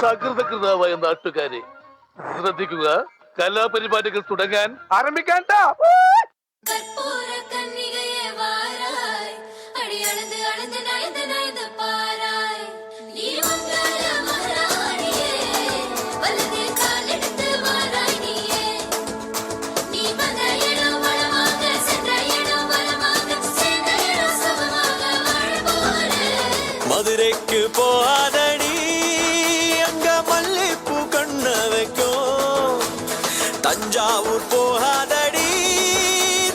സകൃതകൃതാവായ നാട്ടുകാരെ ശ്രദ്ധിക്കുക, കലാപരിപാടികൾ തുടങ്ങാൻ ആരംഭിക്കാൻ. மதுரைக்கு போகாதடி, அங்க மல்லிப்பூ கண்ண வைக்கும். தஞ்சாவூர் போகாதடி,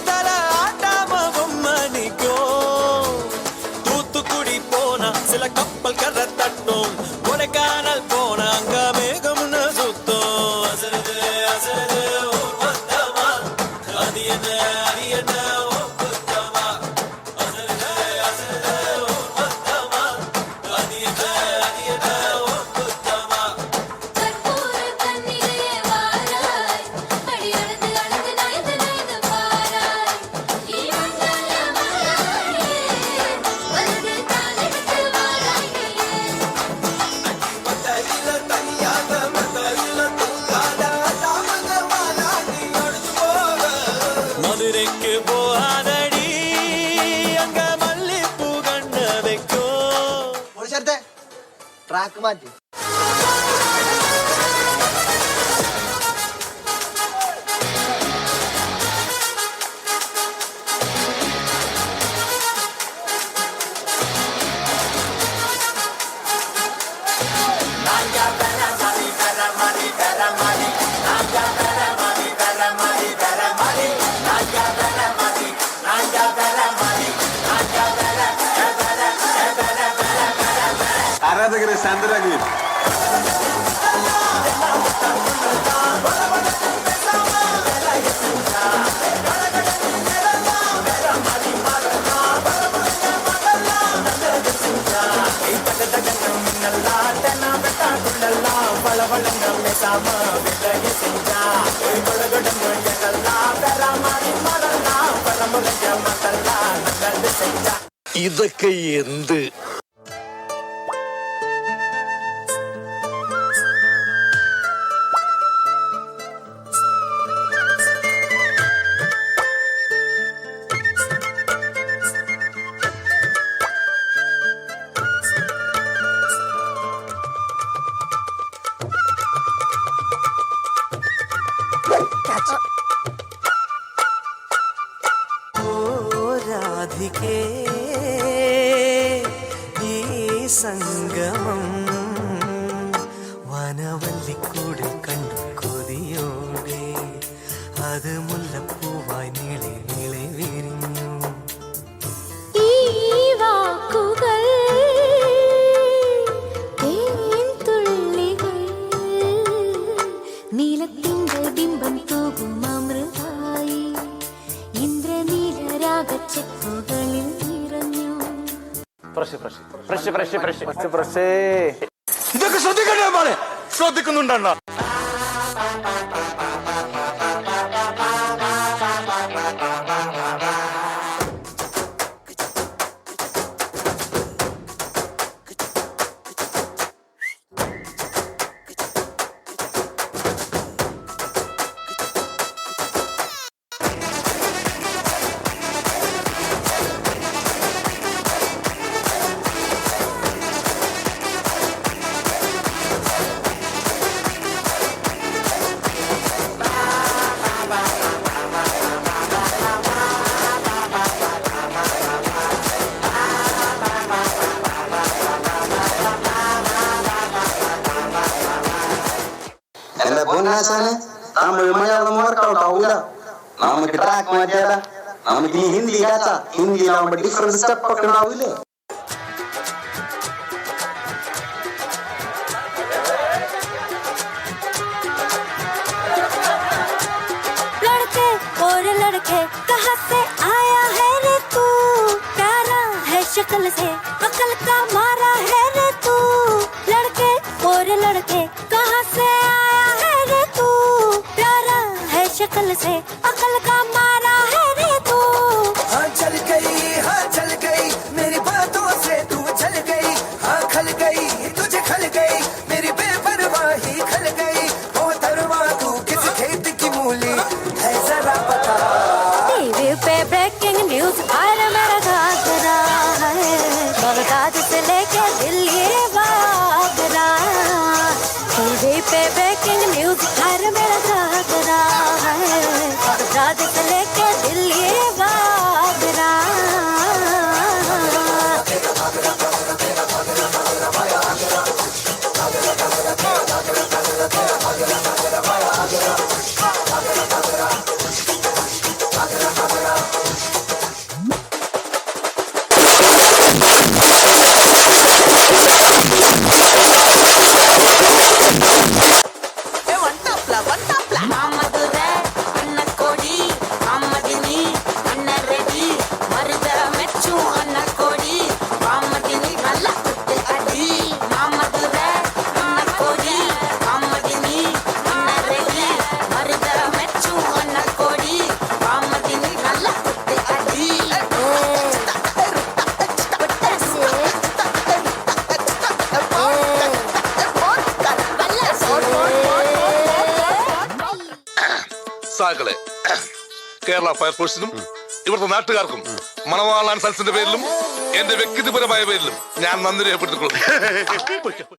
தல ஆட்டாம பொம்மனிக்கும். தூத்துக்குடி போனா சில கப்பல் கரை தட்டும். கொடைக்கானல் போனா அங்க மேகம்னு சுத்தும். அசருது அசருது ஊர் மொத்தமா, அது என்ன அது என்ன மதுரைக்கு போகாதடி, அங்க மல்லிப்பூ கண்ண வைக்கும். ട്രാക്ക് മാറ്റി. ആരാധകരെ ശാന്തരാകുകയും ഇതൊക്കെ എന്ത്? രാധികേ ഈ സംഗമം വനവല്ലിക്കൂടിൽ കണ്ടു കൊതിയോടെ, അത് മുല്ലപ്പൂവായി നീളെ നീളെ വിരിഞ്ഞു. ഈ വാക്കുകൾ തേൻതുള്ളികൾ, നീലത്തിൻ്റെ ബിംബം തൂകും അമൃതായി ഇന്ദ്രനീലരാഗച്ചെപ്പുകളിൽ നിറഞ്ഞു. ഇതൊക്കെ ശ്രദ്ധിക്കണ്ടേ മോളെ? ശ്രദ്ധിക്കുന്നുണ്ടോ? എന്റെ പൊന്നാശാന് തമിഴ് മലയാളം വർക്കൗട്ട് ആവൂല. നമുക്ക് ട്രാക്ക് മാറ്റിയാല. നമുക്ക് ഈ ഹിന്ദിയിലാച്ച, ഹിന്ദിയിലാവുമ്പോ ഡിഫറെന്റ് സ്റ്റെപ്പ് ഒക്കെ ഉണ്ടാവൂലേ? शक्ल से अकल का मारा है रे तू, लड़के और लड़के कहाँ से आया है रे तू, प्यारा है शक्ल से अकल का मारा है रे तू. हाँ चल गई मेरी बातों से तू चल गई. हाँ खल गई तुझे खल गई मेरी बेपर സാക്കളെ കേരള ഫയർഫോഴ്സിനും ഇവിടുത്തെ നാട്ടുകാർക്കും മണവാളാൻ സൽസിന്റെ പേരിലും എന്റെ വ്യക്തിപരമായ പേരിലും ഞാൻ നന്ദി രേഖപ്പെടുത്തിക്കൊള്ളുന്നു.